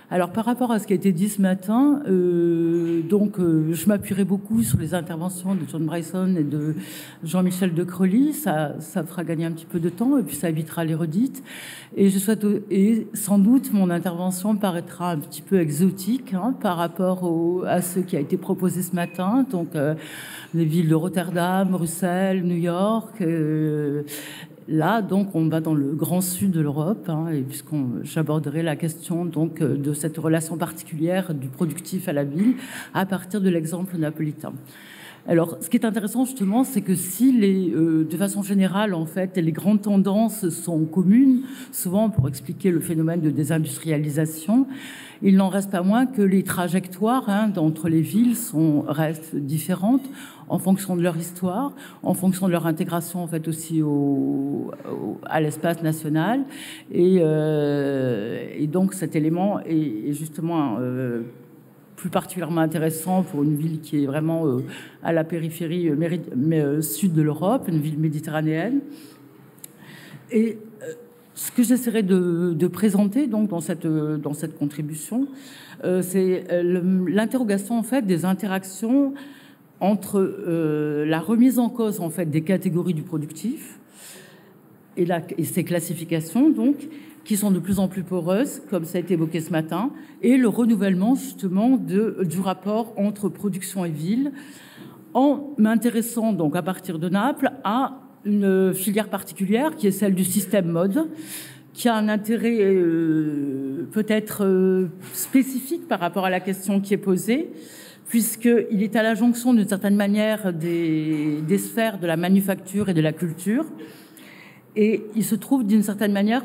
Alors, par rapport à ce qui a été dit ce matin, je m'appuierai beaucoup sur les interventions de John Bryson et de Jean-Michel de Crolly. Ça fera gagner un petit peu de temps et puis ça évitera les redites. Et sans doute, mon intervention paraîtra un petit peu exotique par rapport à ce qui a été proposé ce matin. Donc, les villes de Rotterdam, Bruxelles, New York. Là, donc, on va dans le grand sud de l'Europe, et j'aborderai la question donc de cette relation particulière du productif à la ville à partir de l'exemple napolitain. Alors, ce qui est intéressant justement, c'est que si de façon générale, en fait, les grandes tendances sont communes, souvent pour expliquer le phénomène de désindustrialisation, il n'en reste pas moins que les trajectoires entre les villes restent différentes en fonction de leur histoire, en fonction de leur intégration en fait aussi à l'espace national, et donc cet élément est justement plus particulièrement intéressant pour une ville qui est vraiment à la périphérie sud de l'Europe, une ville méditerranéenne. Et ce que j'essaierai de présenter donc dans cette contribution, c'est l'interrogation en fait des interactions entre la remise en cause en fait des catégories du productif et ces classifications donc qui sont de plus en plus poreuses, comme ça a été évoqué ce matin, et le renouvellement justement du rapport entre production et ville, en m'intéressant donc à partir de Naples à une filière particulière qui est celle du système mode, qui a un intérêt peut-être spécifique par rapport à la question qui est posée, puisqu'il est à la jonction d'une certaine manière des sphères de la manufacture et de la culture. Et il se trouve d'une certaine manière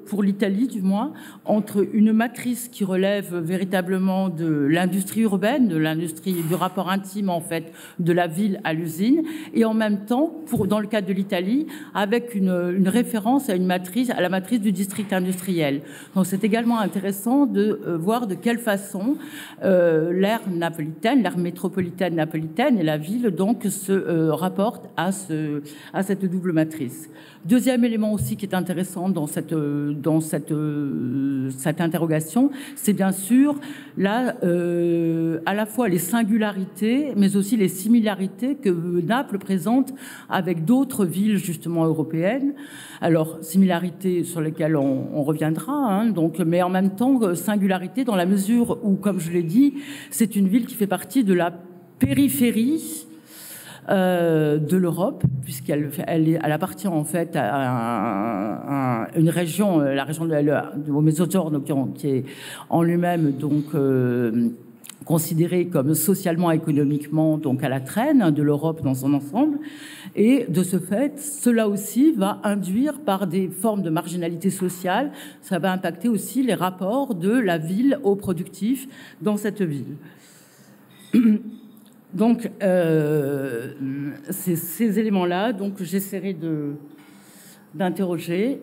pour l'Italie du moins, entre une matrice qui relève véritablement de l'industrie urbaine, de l'industrie du rapport intime en fait de la ville à l'usine, et en même temps, dans le cadre de l'Italie, avec une référence à la matrice du district industriel. Donc c'est également intéressant de voir de quelle façon l'ère métropolitaine napolitaine et la ville donc se rapportent à cette double matrice. Deuxième élément aussi qui est intéressant dans cette interrogation, c'est bien sûr à la fois les singularités, mais aussi les similarités que Naples présente avec d'autres villes justement européennes. Alors similarités sur lesquelles on reviendra, mais en même temps singularité dans la mesure où, comme je l'ai dit, c'est une ville qui fait partie de la périphérie de l'Europe, puisqu'elle appartient en fait à une région, la région de Mezzogiorno, qui est en lui-même donc considérée comme socialement, économiquement donc à la traîne de l'Europe dans son ensemble. Et de ce fait, cela aussi va induire par des formes de marginalité sociale, ça va impacter aussi les rapports de la ville au productif dans cette ville. Donc, ces éléments-là, donc j'essaierai d'interroger,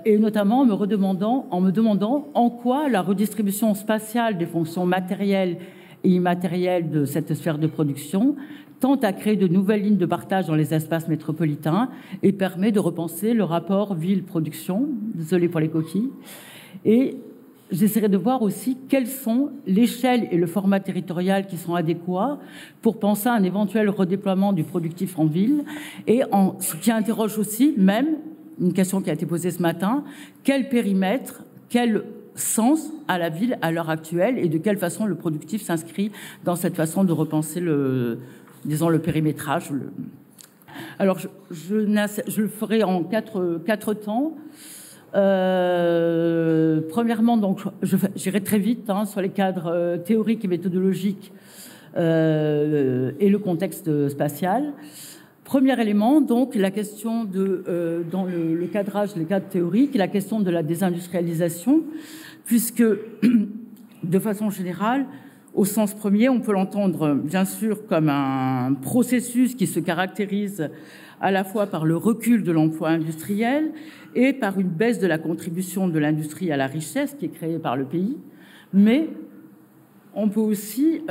et notamment en me demandant en quoi la redistribution spatiale des fonctions matérielles et immatérielles de cette sphère de production tend à créer de nouvelles lignes de partage dans les espaces métropolitains et permet de repenser le rapport ville-production. Désolée pour les coquilles. Et j'essaierai de voir aussi quelles sont l'échelle et le format territorial qui sont adéquats pour penser à un éventuel redéploiement du productif en ville, et ce qui interroge aussi, même, une question qui a été posée ce matin, quel périmètre, quel sens à la ville à l'heure actuelle, et de quelle façon le productif s'inscrit dans cette façon de repenser le périmétrage. Alors, je le ferai en quatre temps. Premièrement, donc, j'irai très vite sur les cadres théoriques et méthodologiques et le contexte spatial. Premier élément, donc, la question dans le cadrage, les cadres théoriques, la question de la désindustrialisation, puisque, de façon générale, au sens premier, on peut l'entendre, bien sûr, comme un processus qui se caractérise à la fois par le recul de l'emploi industriel et par une baisse de la contribution de l'industrie à la richesse qui est créée par le pays, mais on peut aussi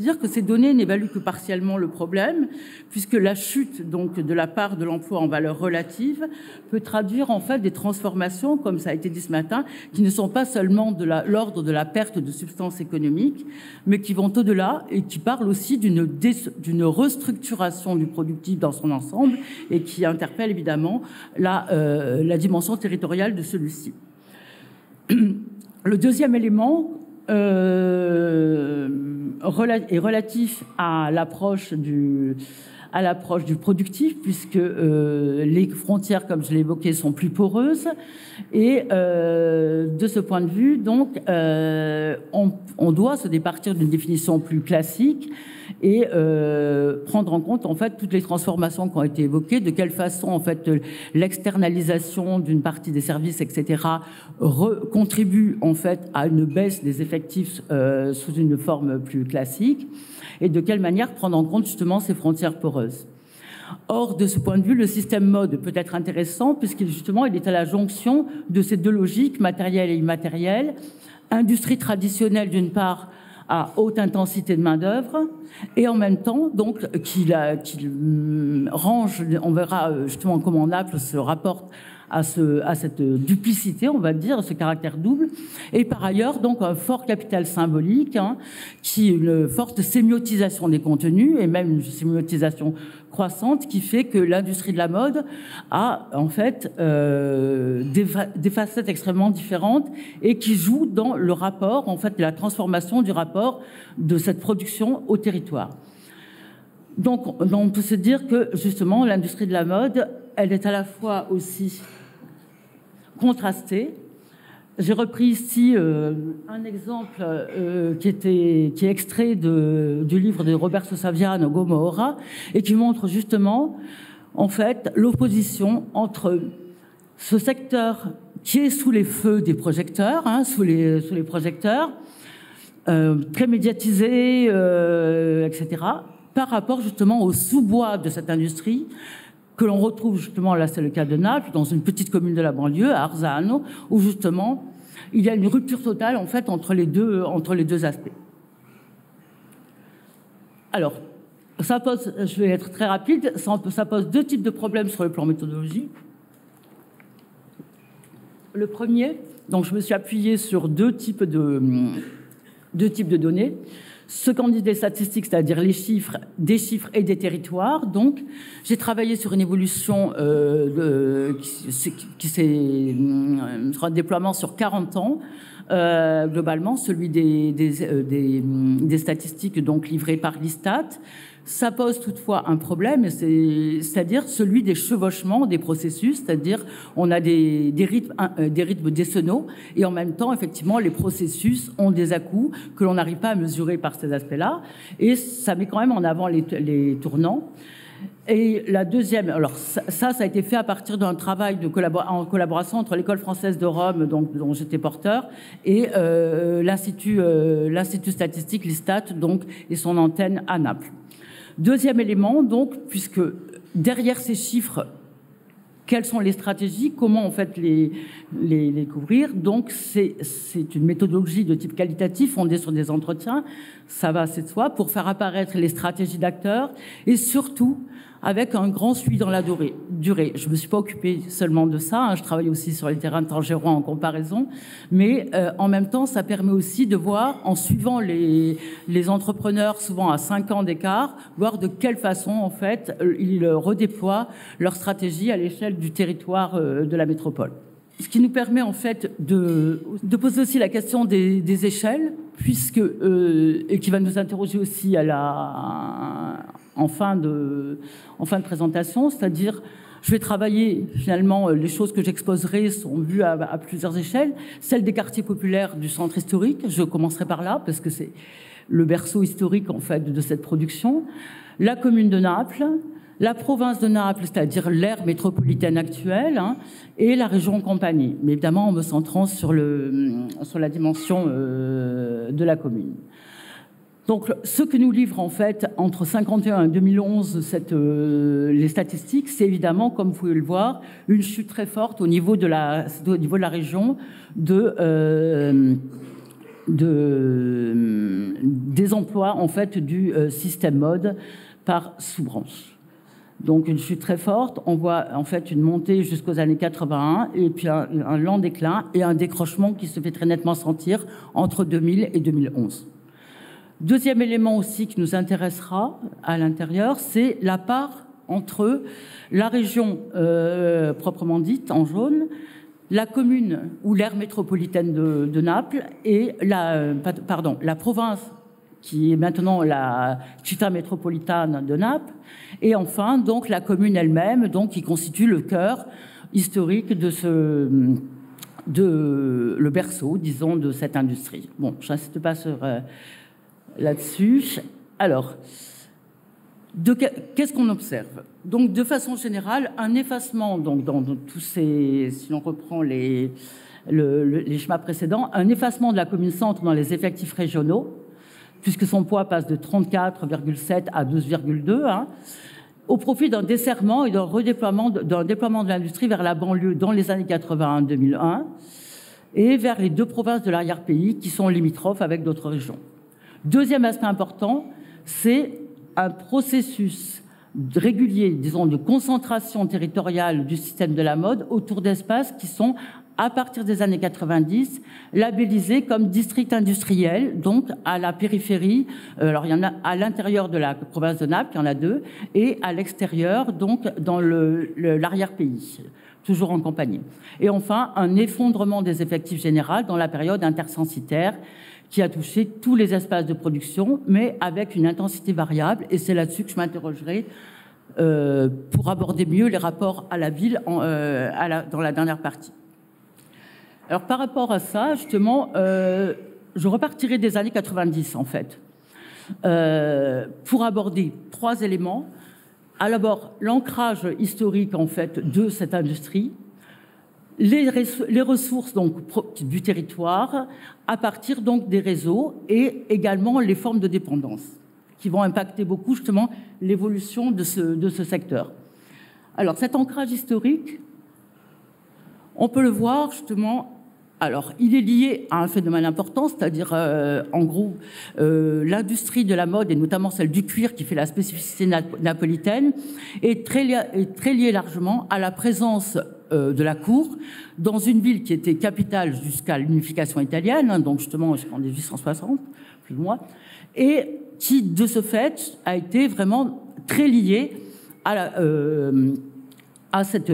dire que ces données n'évaluent que partiellement le problème, puisque la chute donc de la part de l'emploi en valeur relative peut traduire en fait des transformations, comme ça a été dit ce matin, qui ne sont pas seulement de l'ordre de la perte de substance économique, mais qui vont au-delà et qui parlent aussi d'une restructuration du productif dans son ensemble et qui interpelle évidemment la dimension territoriale de celui-ci. Le deuxième élément est relatif à l'approche du productif, puisque les frontières, comme je l'ai évoqué, sont plus poreuses. Et de ce point de vue, donc, on doit se départir d'une définition plus classique et prendre en compte en fait toutes les transformations qui ont été évoquées, de quelle façon en fait l'externalisation d'une partie des services, etc., contribue en fait à une baisse des effectifs sous une forme plus classique, et de quelle manière prendre en compte justement ces frontières poreuses. Or, de ce point de vue, le système mode peut être intéressant puisqu'il justement il est à la jonction de ces deux logiques, matérielle et immatérielle, industrie traditionnelle d'une part, à haute intensité de main-d'œuvre, et en même temps, donc, qu'il range, on verra justement comment Naples se rapporte à cette duplicité, on va dire, ce caractère double, et par ailleurs, donc, un fort capital symbolique, une forte sémiotisation des contenus, et même une sémiotisation croissante, qui fait que l'industrie de la mode a, en fait, des facettes extrêmement différentes, et qui joue dans le rapport, en fait, la transformation du rapport de cette production au territoire. Donc, on peut se dire que, justement, l'industrie de la mode, elle est à la fois aussi contrastée. J'ai repris ici un exemple qui est extrait du livre de Roberto Saviano, Gomorra, et qui montre justement, en fait, l'opposition entre ce secteur qui est sous les feux des projecteurs, sous les projecteurs, très médiatisé, etc., par rapport justement au sous-bois de cette industrie, que l'on retrouve justement, là c'est le cas de Naples, dans une petite commune de la banlieue, à Arzano, où justement il y a une rupture totale en fait entre les deux aspects. Alors, je vais être très rapide, ça pose deux types de problèmes sur le plan méthodologique. Le premier, donc je me suis appuyée sur deux types de données. Ce qu'en disent les statistiques, c'est-à-dire des chiffres et des territoires. Donc, j'ai travaillé sur une évolution qui s'est sur un déploiement sur 40 ans, globalement, celui des statistiques donc livrées par l'ISTAT. Ça pose toutefois un problème, c'est-à-dire celui des chevauchements des processus, c'est-à-dire on a des rythmes décennaux et en même temps, effectivement, les processus ont des à-coups que l'on n'arrive pas à mesurer par ces aspects-là, et ça met quand même en avant les tournants. Et la deuxième, alors ça a été fait à partir d'un travail en collaboration entre l'École française de Rome, donc, dont j'étais porteur, et l'Institut statistique, l'ISTAT, donc, et son antenne à Naples. Deuxième élément, donc, puisque derrière ces chiffres, quelles sont les stratégies, comment en fait les couvrir. Donc c'est une méthodologie de type qualitatif fondée sur des entretiens, ça va c'est de soi, pour faire apparaître les stratégies d'acteurs et surtout avec un grand suivi dans la durée. Je ne me suis pas occupée seulement de ça, je travaille aussi sur les terrains de Tangeron en comparaison, mais en même temps, ça permet aussi de voir, en suivant les entrepreneurs, souvent à 5 ans d'écart, voir de quelle façon, en fait, ils redéploient leur stratégie à l'échelle du territoire de la métropole. Ce qui nous permet, en fait, de poser aussi la question des échelles, et qui va nous interroger aussi en fin de présentation, c'est-à-dire, je vais travailler, finalement, les choses que j'exposerai sont vues à plusieurs échelles. Celle des quartiers populaires du centre historique, je commencerai par là, parce que c'est le berceau historique, en fait, de cette production. La commune de Naples, la province de Naples, c'est-à-dire l'aire métropolitaine actuelle, et la région Campanie, mais évidemment en me centrant sur la dimension de la commune. Donc, ce que nous livre en fait entre 1951 et 2011 les statistiques, c'est évidemment, comme vous pouvez le voir, une chute très forte au niveau de la région de des emplois en fait du système mode par sous-branche. Donc une chute très forte, on voit en fait une montée jusqu'aux années 81 et puis un lent déclin et un décrochement qui se fait très nettement sentir entre 2000 et 2011. Deuxième élément aussi qui nous intéressera à l'intérieur, c'est la part entre la région proprement dite, en jaune, la commune ou l'aire métropolitaine de Naples et la province qui est maintenant la Città métropolitaine de Naples, et enfin donc la commune elle-même, donc qui constitue le cœur historique de le berceau, disons, de cette industrie. Bon, je n'insiste pas sur là-dessus. Alors, qu'est-ce qu'on observe? Donc, de façon générale, un effacement, donc dans tous ces, si l'on reprend les schémas précédents, un effacement de la commune-centre dans les effectifs régionaux, puisque son poids passe de 34,7 à 12,2, au profit d'un desserrement et d'un déploiement de l'industrie vers la banlieue dans les années 81-2001 et vers les deux provinces de l'arrière-pays qui sont limitrophes avec d'autres régions. Deuxième aspect important, c'est un processus régulier, disons, de concentration territoriale du système de la mode autour d'espaces qui sont, à partir des années 90, labellisés comme districts industriels, donc à la périphérie. Alors, il y en a à l'intérieur de la province de Naples, il y en a 2, et à l'extérieur, donc dans l'arrière-pays, toujours en compagnie. Et enfin, un effondrement des effectifs généraux dans la période intercensitaire, qui a touché tous les espaces de production, mais avec une intensité variable. Et c'est là-dessus que je m'interrogerai pour aborder mieux les rapports à la ville dans la dernière partie. Alors, par rapport à ça, justement, je repartirai des années 90, en fait, pour aborder 3 éléments. D'abord, l'ancrage historique, en fait, de cette industrie, les ressources donc du territoire à partir donc des réseaux et également les formes de dépendance qui vont impacter beaucoup justement l'évolution de ce secteur. Alors cet ancrage historique, on peut le voir justement. Alors, il est lié à un phénomène important, c'est-à-dire, en gros, l'industrie de la mode, et notamment celle du cuir, qui fait la spécificité napolitaine, est très liée largement à la présence de la cour dans une ville qui était capitale jusqu'à l'unification italienne, donc justement jusqu'en 1860, plus ou moins, et qui, de ce fait, a été vraiment très liée à cette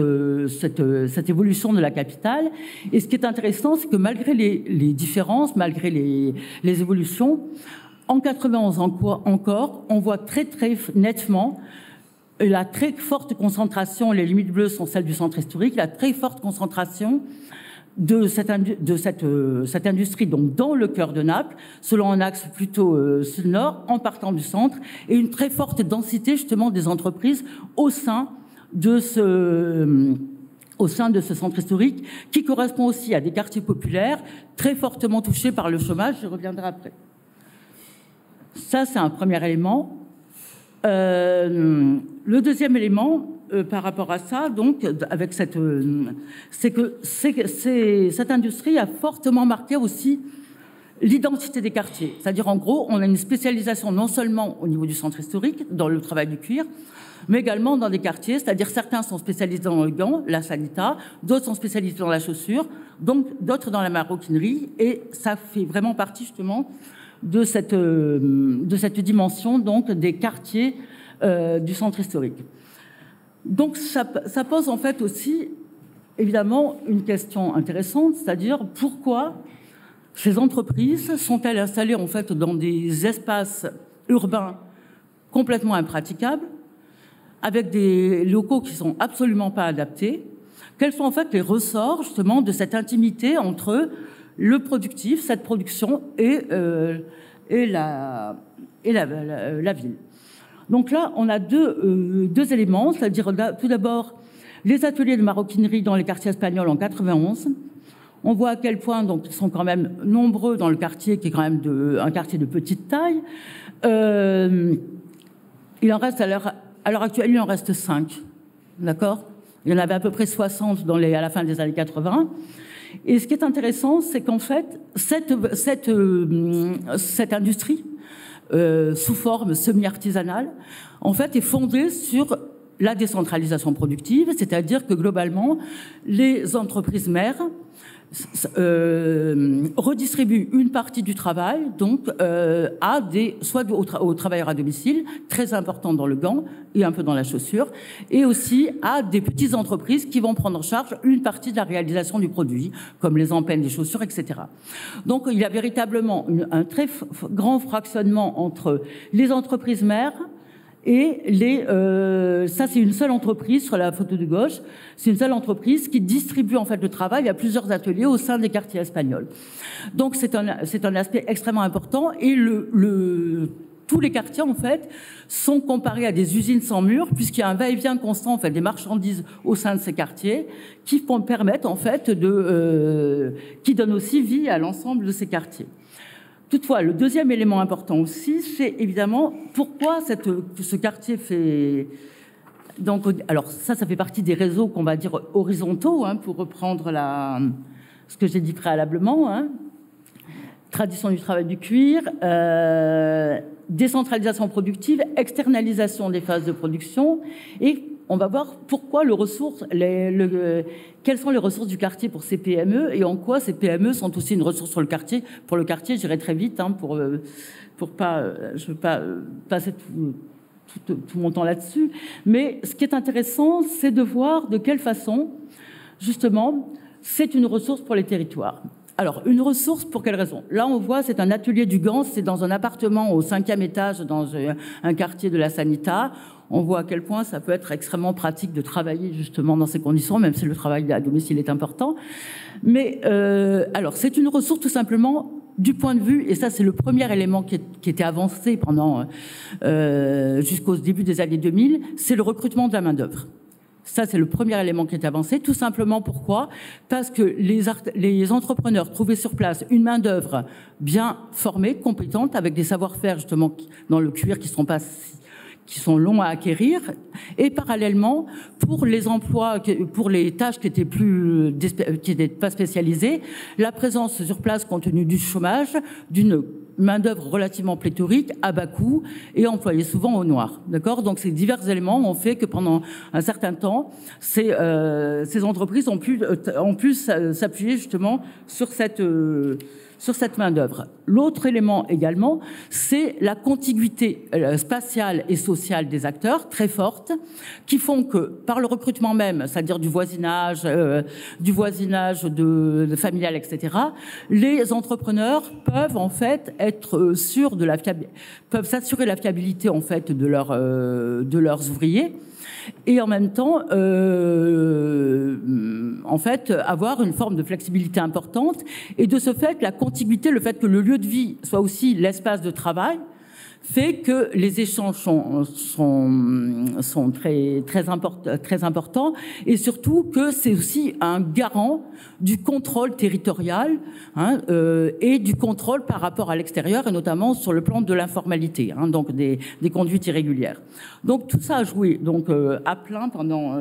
évolution de la capitale. Et ce qui est intéressant, c'est que malgré les différences, malgré les évolutions, en 91 encore, on voit très nettement la très forte concentration, les limites bleues sont celles du centre historique, la très forte concentration de cette industrie donc dans le cœur de Naples, selon un axe plutôt sud-nord, en partant du centre, et une très forte densité justement des entreprises au sein de ce centre historique, qui correspond aussi à des quartiers populaires très fortement touchés par le chômage. Je reviendrai après. Ça, c'est un premier élément. Le deuxième élément, par rapport à ça, donc, avec c'est que cette industrie a fortement marqué aussi l'identité des quartiers. C'est-à-dire, en gros, on a une spécialisation non seulement au niveau du centre historique, dans le travail du cuir, mais également dans des quartiers, c'est-à-dire certains sont spécialisés dans le gant, la sanita, d'autres sont spécialisés dans la chaussure, donc d'autres dans la maroquinerie, et ça fait vraiment partie justement de cette dimension donc des quartiers du centre historique. Donc ça pose en fait aussi évidemment une question intéressante, c'est-à-dire pourquoi ces entreprises sont-elles installées en fait dans des espaces urbains complètement impraticables, avec des locaux qui sont absolument pas adaptés? Quels sont en fait les ressorts justement de cette intimité entre le productif, cette production et la ville? Donc là, on a deux éléments, c'est-à-dire tout d'abord les ateliers de maroquinerie dans les quartiers espagnols en 91. On voit à quel point donc ils sont quand même nombreux dans le quartier, qui est quand même un quartier de petite taille. Il en reste à l'heure actuelle, il en reste 5, d'accord? Il y en avait à peu près 60 à la fin des années 80. Et ce qui est intéressant, c'est qu'en fait, cette industrie, sous forme semi-artisanale, en fait, est fondée sur la décentralisation productive, c'est-à-dire que globalement, les entreprises mères redistribuent une partie du travail, donc soit aux travailleurs à domicile, très important dans le gant et un peu dans la chaussure, et aussi à des petites entreprises qui vont prendre en charge une partie de la réalisation du produit, comme les empennes des chaussures, etc. Donc il y a véritablement un très grand fractionnement entre les entreprises mères et ça, c'est une seule entreprise sur la photo de gauche. C'est une seule entreprise qui distribue en fait le travail à plusieurs ateliers au sein des quartiers espagnols. Donc c'est un aspect extrêmement important. Et tous les quartiers en fait sont comparés à des usines sans mur, puisqu'il y a un va-et-vient constant en fait des marchandises au sein de ces quartiers qui permettent en fait qui donnent aussi vie à l'ensemble de ces quartiers. Toutefois, le deuxième élément important aussi, c'est évidemment pourquoi ce quartier fait... Donc, alors ça fait partie des réseaux qu'on va dire horizontaux, hein, pour reprendre ce que j'ai dit préalablement. Hein. Tradition du travail du cuir, décentralisation productive, externalisation des phases de production, et on va voir pourquoi quelles sont les ressources du quartier pour ces PME et en quoi ces PME sont aussi une ressource sur le quartier. Pour le quartier, j'irai très vite, hein, je veux pas passer tout mon temps là-dessus. Mais ce qui est intéressant, c'est de voir de quelle façon, justement, c'est une ressource pour les territoires. Alors, une ressource pour quelle raison? Là, on voit, c'est un atelier du Gans, c'est dans un appartement au 5e étage, dans un quartier de la Sanita. On voit à quel point ça peut être extrêmement pratique de travailler justement dans ces conditions, même si le travail à domicile est important. Mais alors, c'est une ressource tout simplement du point de vue, et ça c'est le premier élément qui était avancé pendant jusqu'au début des années 2000, c'est le recrutement de la main-d'œuvre. Ça, c'est le premier élément qui est avancé. Tout simplement pourquoi? Parce que les entrepreneurs trouvaient sur place une main-d'œuvre bien formée, compétente, avec des savoir-faire justement dans le cuir qui sont longs à acquérir, et parallèlement, pour les emplois, pour les tâches qui n'étaient pas spécialisées, la présence sur place, compte tenu du chômage, d'une main-d'œuvre relativement pléthorique, à bas coût, et employée souvent au noir. D'accord? Donc, ces divers éléments ont fait que pendant un certain temps, ces entreprises ont pu s'appuyer justement sur cette main-d'œuvre. L'autre élément également, c'est la contiguïté spatiale et sociale des acteurs, très forte, qui font que, par le recrutement même, c'est-à-dire du voisinage familial, etc., les entrepreneurs peuvent en fait être sûrs peuvent s'assurer la fiabilité en fait de leurs ouvriers. Et en même temps, en fait, avoir une forme de flexibilité importante. Et de ce fait, la contiguïté, le fait que le lieu de vie soit aussi l'espace de travail, fait que les échanges sont très importants, et surtout que c'est aussi un garant du contrôle territorial, hein, et du contrôle par rapport à l'extérieur, et notamment sur le plan de l'informalité, hein, donc des conduites irrégulières. Donc tout ça a joué donc à plein pendant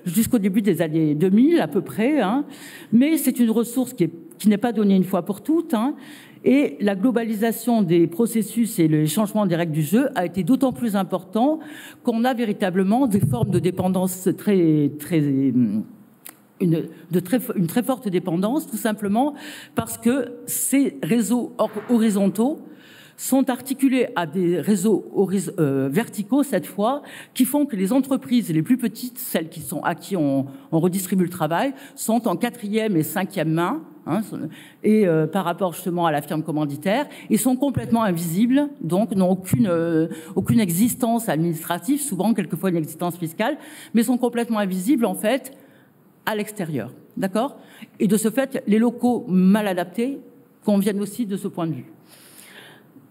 jusqu'au début des années 2000 à peu près, hein, mais c'est une ressource qui n'est pas donnée une fois pour toutes, hein. Et la globalisation des processus et le changement des règles du jeu a été d'autant plus important qu'on a véritablement des formes de dépendance une très forte dépendance, tout simplement parce que ces réseaux horizontaux sont articulés à des réseaux verticaux cette fois, qui font que les entreprises les plus petites, celles à qui on redistribue le travail, sont en 4e et 5e main, hein, et par rapport justement à la firme commanditaire, ils sont complètement invisibles, donc n'ont aucune existence administrative, souvent quelquefois une existence fiscale, mais sont complètement invisibles en fait à l'extérieur, d'accord? Et de ce fait, les locaux mal adaptés conviennent aussi de ce point de vue.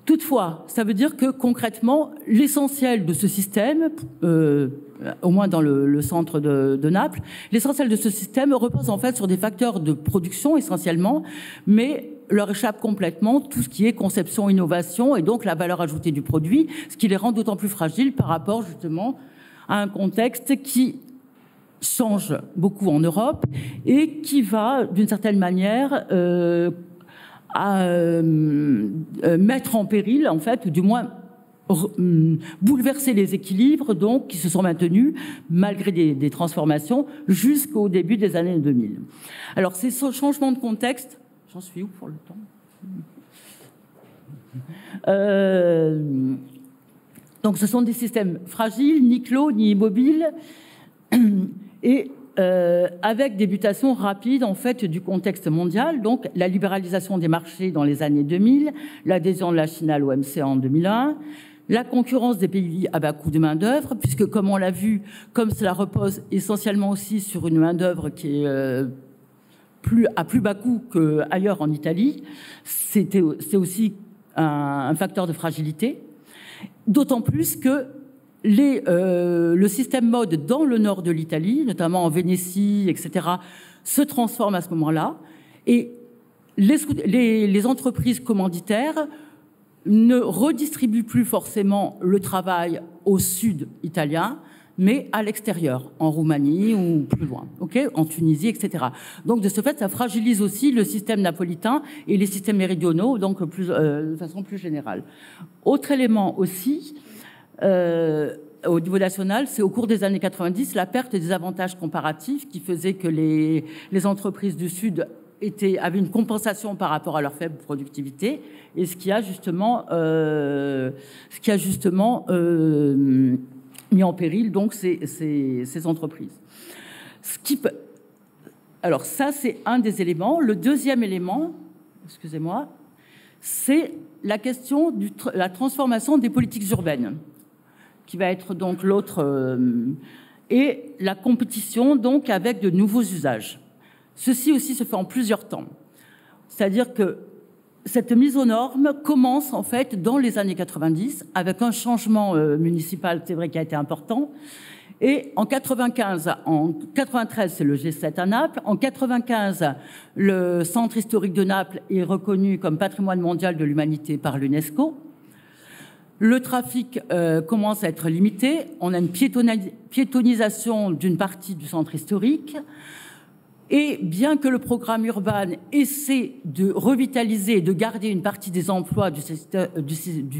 Toutefois, ça veut dire que concrètement, l'essentiel de ce système, au moins dans le centre de Naples, l'essentiel de ce système repose en fait sur des facteurs de production essentiellement, mais leur échappe complètement tout ce qui est conception, innovation et donc la valeur ajoutée du produit, ce qui les rend d'autant plus fragiles par rapport justement à un contexte qui change beaucoup en Europe et qui va, d'une certaine manière, mettre en péril, en fait, ou du moins bouleverser les équilibres donc, qui se sont maintenus malgré des transformations jusqu'au début des années 2000. Alors, ces changements de contexte, j'en suis où pour le temps ? Donc, ce sont des systèmes fragiles, ni clos, ni immobiles, et avec des mutations rapides en fait du contexte mondial, donc la libéralisation des marchés dans les années 2000, l'adhésion de la Chine à l'OMC en 2001, la concurrence des pays à bas coût de main-d'œuvre, puisque comme on l'a vu, comme cela repose essentiellement aussi sur une main-d'œuvre qui est à plus bas coût qu'ailleurs en Italie, c'est aussi un facteur de fragilité. D'autant plus que le système mode dans le nord de l'Italie, notamment en Vénétie, etc., se transforme à ce moment-là. Et les entreprises commanditaires ne redistribuent plus forcément le travail au sud italien, mais à l'extérieur, en Roumanie ou plus loin, en Tunisie, etc. Donc, de ce fait, ça fragilise aussi le système napolitain et les systèmes méridionaux, donc de façon plus générale. Autre élément aussi, au niveau national, c'est au cours des années 90, la perte des avantages comparatifs qui faisait que les entreprises du Sud avaient une compensation par rapport à leur faible productivité, et ce qui a justement mis en péril donc ces entreprises. Alors ça, c'est un des éléments. Le deuxième élément, excusez-moi, c'est la question de la transformation des politiques urbaines, qui va être donc l'autre, et la compétition donc avec de nouveaux usages. Ceci aussi se fait en plusieurs temps. C'est-à-dire que cette mise aux normes commence en fait dans les années 90 avec un changement municipal, c'est vrai, qui a été important. Et en 93, c'est le G7 à Naples. En 95, le centre historique de Naples est reconnu comme patrimoine mondial de l'humanité par l'UNESCO. Le trafic commence à être limité. On a une piétonisation d'une partie du centre historique. Et bien que le programme urbain essaie de revitaliser et de garder une partie des emplois du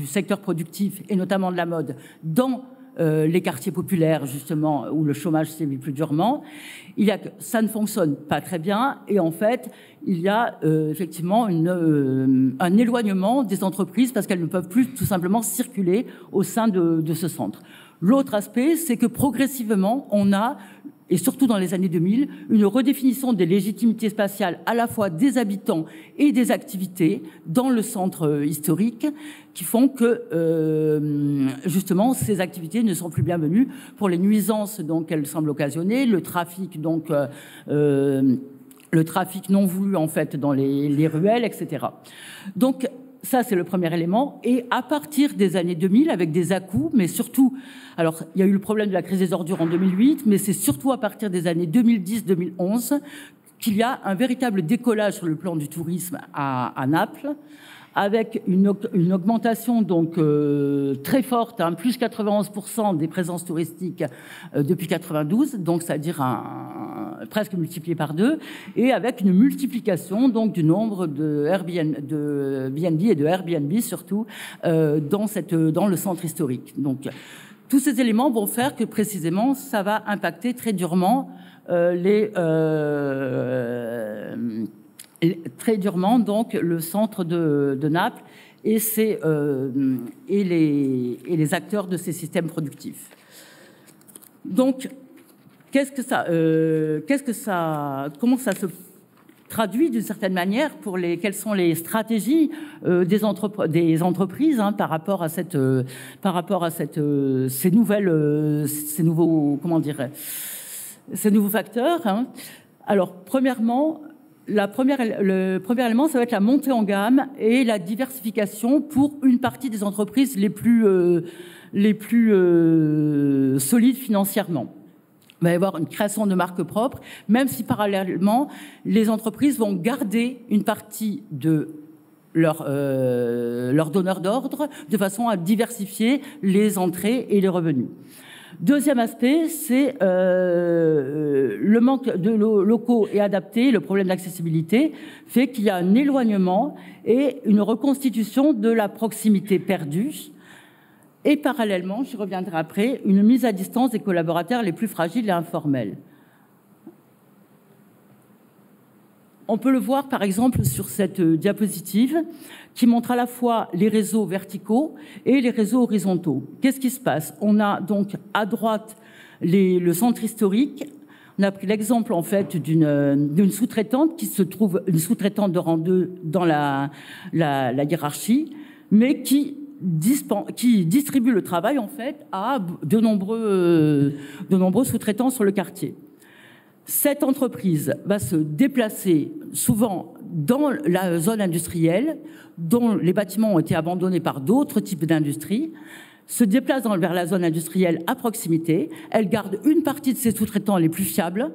secteur productif, et notamment de la mode, dans les quartiers populaires, justement, où le chômage sévit plus durement, ça ne fonctionne pas très bien. Et en fait, il y a effectivement un éloignement des entreprises parce qu'elles ne peuvent plus tout simplement circuler au sein de ce centre. L'autre aspect, c'est que progressivement, on a, et surtout dans les années 2000, une redéfinition des légitimités spatiales à la fois des habitants et des activités dans le centre historique qui font que, justement, ces activités ne sont plus bienvenues pour les nuisances donc qu'elles semblent occasionner, le trafic donc le trafic non voulu en fait dans les ruelles, etc. Donc ça, c'est le premier élément. Et à partir des années 2000, avec des à-coups, mais surtout, alors il y a eu le problème de la crise des ordures en 2008, mais c'est surtout à partir des années 2010-2011 qu'il y a un véritable décollage sur le plan du tourisme à Naples, avec une augmentation donc très forte, plus 91% des présences touristiques depuis 92, donc c'est-à-dire presque multiplié par 2, et avec une multiplication donc du nombre de BNB et de Airbnb surtout dans le centre historique. Donc tous ces éléments vont faire que précisément ça va impacter très durement très durement donc le centre de Naples et les acteurs de ces systèmes productifs. Donc comment ça se traduit d'une certaine manière quelles sont les stratégies des entreprises par rapport à ces nouveaux facteurs. Alors premièrement, le premier élément, ça va être la montée en gamme et la diversification pour une partie des entreprises les plus solides financièrement. Il va y avoir une création de marques propres, même si parallèlement, les entreprises vont garder une partie de leurs donneurs d'ordre de façon à diversifier les entrées et les revenus. Deuxième aspect, c'est le manque de locaux et adaptés, le problème d'accessibilité fait qu'il y a un éloignement et une reconstitution de la proximité perdue. Et parallèlement, j'y reviendrai après, une mise à distance des collaborateurs les plus fragiles et informels. On peut le voir par exemple sur cette diapositive qui montre à la fois les réseaux verticaux et les réseaux horizontaux. Qu'est-ce qui se passe? On a donc à droite le centre historique. On a pris l'exemple en fait d'une sous-traitante qui se trouve une sous-traitante de rang 2 dans la hiérarchie, mais qui distribue le travail en fait à de nombreux sous-traitants sur le quartier. Cette entreprise va se déplacer souvent dans la zone industrielle, dont les bâtiments ont été abandonnés par d'autres types d'industries, se déplace vers la zone industrielle à proximité. Elle garde une partie de ses sous-traitants les plus fiables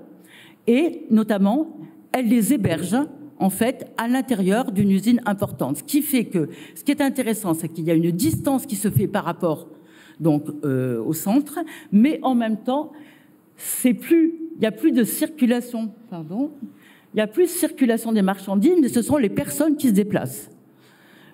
et notamment, elle les héberge en fait à l'intérieur d'une usine importante. Ce qui fait que, ce qui est intéressant, c'est qu'il y a une distance qui se fait par rapport donc au centre, mais en même temps, il n'y a plus de circulation, il n'y a plus de circulation des marchandises, mais ce sont les personnes qui se déplacent.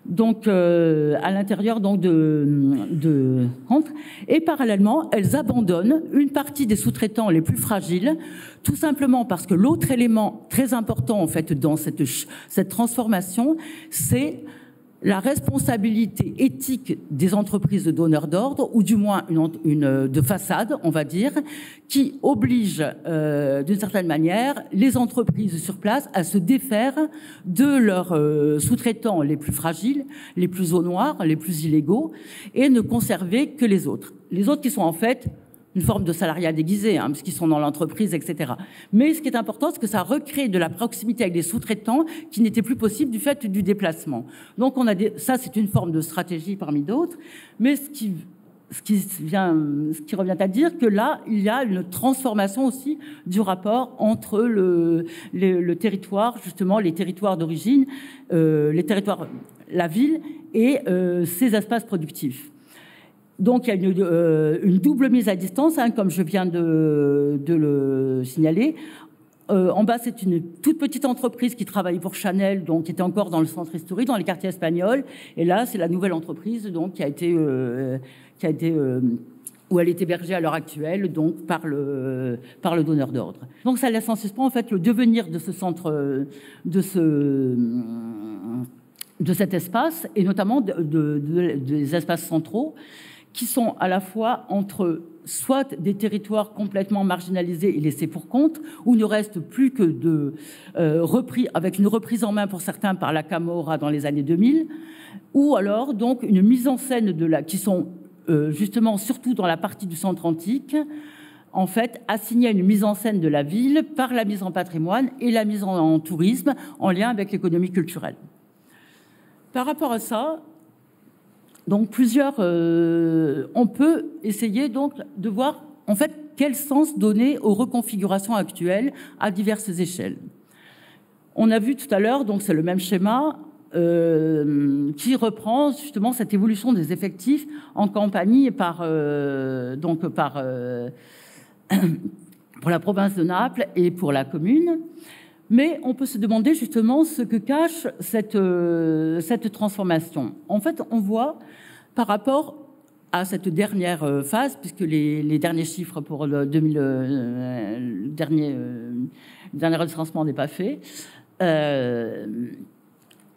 Donc, à l'intérieur donc de centres. Et parallèlement, elles abandonnent une partie des sous-traitants les plus fragiles, tout simplement parce que l'autre élément très important en fait dans cette transformation, c'est la responsabilité éthique des entreprises de donneurs d'ordre, ou du moins une de façade, on va dire, qui oblige d'une certaine manière les entreprises sur place à se défaire de leurs sous-traitants les plus fragiles, les plus au noir, les plus illégaux, et ne conserver que les autres. Les autres qui sont en fait une forme de salariat déguisé, parce qu'ils sont dans l'entreprise, etc. Mais ce qui est important, c'est que ça recrée de la proximité avec des sous-traitants qui n'était plus possible du fait du déplacement. Donc ça, c'est une forme de stratégie parmi d'autres, mais ce qui revient à dire que là, il y a une transformation aussi du rapport entre le territoire, justement, les territoires d'origine, les territoires, la ville et ses espaces productifs. Donc, il y a une double mise à distance, comme je viens de le signaler. En bas, c'est une toute petite entreprise qui travaille pour Chanel, donc qui était encore dans le centre historique, dans les quartiers espagnols. Et là, c'est la nouvelle entreprise, donc qui a été où elle est hébergée à l'heure actuelle, donc par le donneur d'ordre. Donc, ça laisse en suspens en fait le devenir de ce centre, de cet espace, et notamment des espaces centraux, qui sont à la fois entre soit des territoires complètement marginalisés et laissés pour compte, où il ne reste plus que repris, avec une reprise en main pour certains par la Camorra dans les années 2000, ou alors donc une mise en scène qui sont justement surtout dans la partie du centre antique, en fait assignées à une mise en scène de la ville par la mise en patrimoine et la mise en tourisme en lien avec l'économie culturelle. Par rapport à ça, donc on peut essayer donc de voir en fait quel sens donner aux reconfigurations actuelles à diverses échelles. On a vu tout à l'heure, donc c'est le même schéma qui reprend justement cette évolution des effectifs en campagne pour la province de Naples et pour la commune. Mais on peut se demander justement ce que cache cette transformation. En fait, on voit par rapport à cette dernière phase, puisque les derniers chiffres pour le dernier recensement n'est pas fait.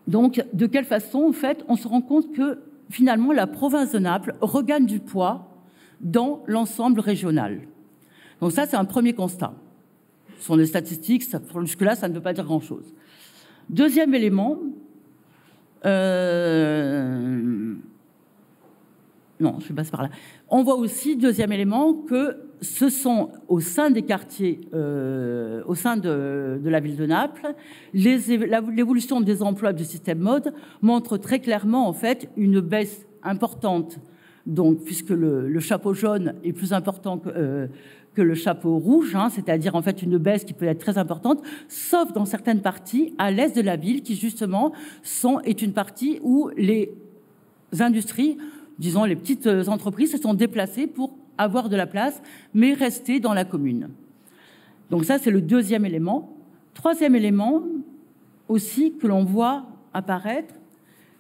Donc, de quelle façon, en fait, on se rend compte que finalement la province de Naples regagne du poids dans l'ensemble régional. Donc ça, c'est un premier constat. Ce sont des statistiques, jusque-là, ça ne veut pas dire grand-chose. Deuxième élément, non, je passe par là. On voit aussi, deuxième élément, que ce sont au sein des quartiers, au sein de la ville de Naples, l'évolution des emplois du système mode montre très clairement, en fait, une baisse importante. Donc, puisque le chapeau jaune est plus important que le chapeau rouge, c'est-à-dire en fait une baisse qui peut être très importante, sauf dans certaines parties à l'est de la ville, qui justement est une partie où les industries, disons les petites entreprises, se sont déplacées pour avoir de la place, mais rester dans la commune. Donc ça, c'est le deuxième élément. Troisième élément aussi que l'on voit apparaître,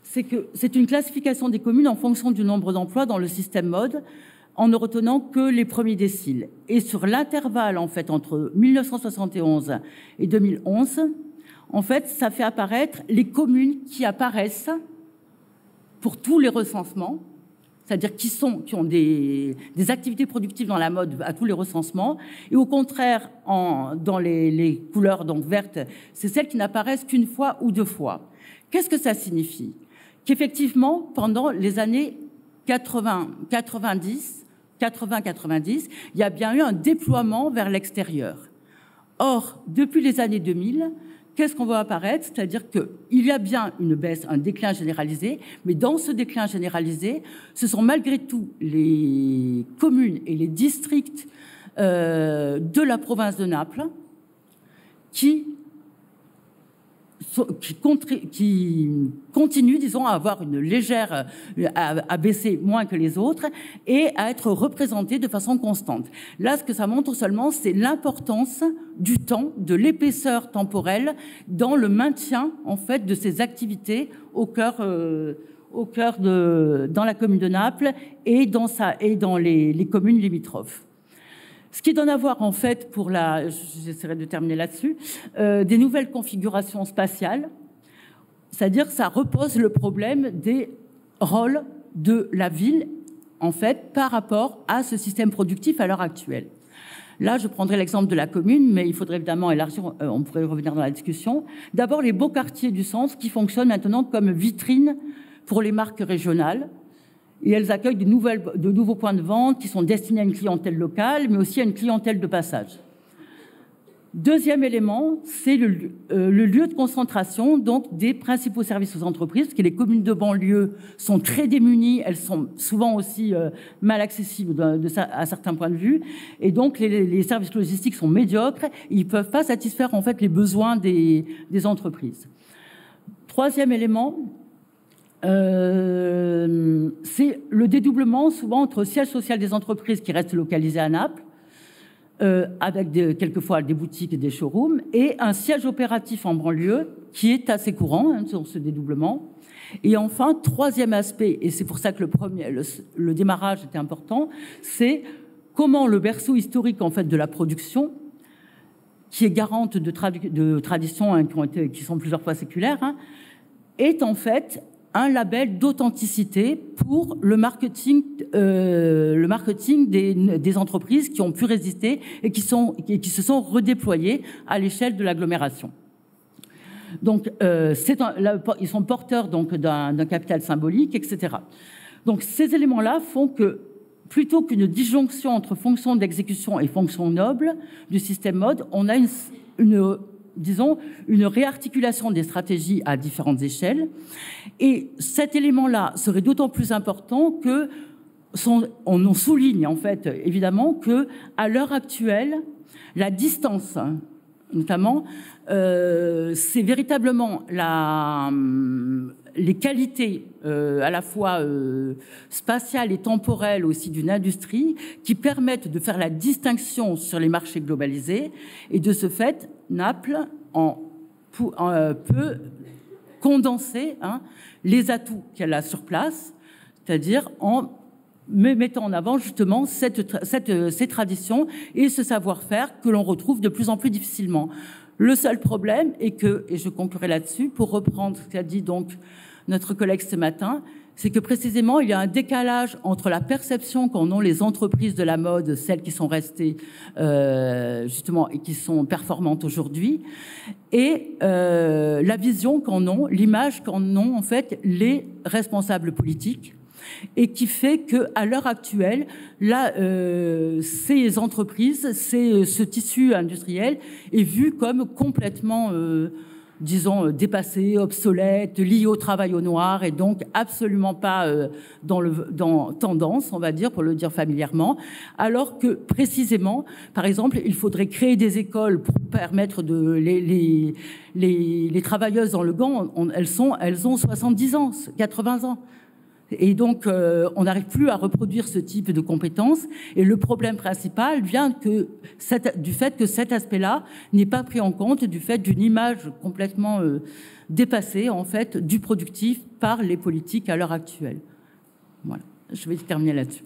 c'est que c'est une classification des communes en fonction du nombre d'emplois dans le système mode, en ne retenant que les premiers déciles. Et sur l'intervalle, en fait, entre 1971 et 2011, en fait, ça fait apparaître les communes qui apparaissent pour tous les recensements, c'est-à-dire qui ont des activités productives dans la mode à tous les recensements, et au contraire, dans les couleurs donc vertes, c'est celles qui n'apparaissent qu'une fois ou deux fois. Qu'est-ce que ça signifie? Qu'effectivement, pendant les années 80-90, il y a bien eu un déploiement vers l'extérieur. Or, depuis les années 2000, qu'est-ce qu'on voit apparaître? C'est-à-dire qu'il y a bien une baisse, un déclin généralisé, mais dans ce déclin généralisé, ce sont malgré tout les communes et les districts de la province de Naples qui continuent, disons, à avoir une légère, à baisser moins que les autres et à être représentés de façon constante. Là, ce que ça montre seulement, c'est l'importance du temps, de l'épaisseur temporelle dans le maintien, en fait, de ces activités au cœur dans la commune de Naples et dans les communes limitrophes. Ce qui donne à voir, en fait, j'essaierai de terminer là-dessus, des nouvelles configurations spatiales, c'est-à-dire que ça repose le problème des rôles de la ville, en fait, par rapport à ce système productif à l'heure actuelle. Là, je prendrai l'exemple de la commune, mais il faudrait évidemment élargir, on pourrait revenir dans la discussion. D'abord, les beaux quartiers du centre qui fonctionnent maintenant comme vitrines pour les marques régionales. Et elles accueillent de nouveaux points de vente qui sont destinés à une clientèle locale, mais aussi à une clientèle de passage. Deuxième élément, c'est le lieu de concentration donc des principaux services aux entreprises, parce que les communes de banlieue sont très démunies, elles sont souvent aussi mal accessibles à certains points de vue, et donc les services logistiques sont médiocres, ils ne peuvent pas satisfaire en fait les besoins des entreprises. Troisième élément, c'est le dédoublement souvent entre siège social des entreprises qui restent localisés à Naples, avec quelquefois des boutiques et des showrooms, et un siège opératif en banlieue qui est assez courant sur ce dédoublement. Et enfin, troisième aspect, et c'est pour ça que le démarrage était important, c'est comment le berceau historique en fait de la production, qui est garante de traditions qui sont plusieurs fois séculaires, est en fait un label d'authenticité pour le marketing des entreprises qui ont pu résister et qui se sont redéployées à l'échelle de l'agglomération. Donc, ils sont porteurs donc d'un capital symbolique, etc. Donc, ces éléments-là font que, plutôt qu'une disjonction entre fonction d'exécution et fonction noble du système mode, on a une réarticulation des stratégies à différentes échelles. Et cet élément-là serait d'autant plus important que on souligne en fait évidemment que à l'heure actuelle, la distance, notamment, c'est véritablement les qualités à la fois spatiales et temporelles aussi d'une industrie qui permettent de faire la distinction sur les marchés globalisés, et de ce fait, Naples peut condenser les atouts qu'elle a sur place, c'est-à-dire en mettant en avant justement ces traditions et ce savoir-faire que l'on retrouve de plus en plus difficilement. Le seul problème est que, et je conclurai là-dessus, pour reprendre ce qu'a dit donc notre collègue ce matin, c'est que précisément il y a un décalage entre la perception qu'en ont les entreprises de la mode, celles qui sont restées justement et qui sont performantes aujourd'hui, et la vision qu'en ont, l'image qu'en ont en fait les responsables politiques, et qui fait qu'à l'heure actuelle, là, ces entreprises, ce tissu industriel est vu comme complètement, disons, dépassé, obsolète, lié au travail au noir, et donc absolument pas dans tendance, on va dire, pour le dire familièrement, alors que précisément, par exemple, il faudrait créer des écoles pour permettre les travailleuses dans le gant, elles ont 70 ans, 80 ans. Et donc, on n'arrive plus à reproduire ce type de compétences. Et le problème principal vient du fait que cet aspect-là n'est pas pris en compte, du fait d'une image complètement dépassée, en fait, du productif par les politiques à l'heure actuelle. Voilà, je vais terminer là-dessus.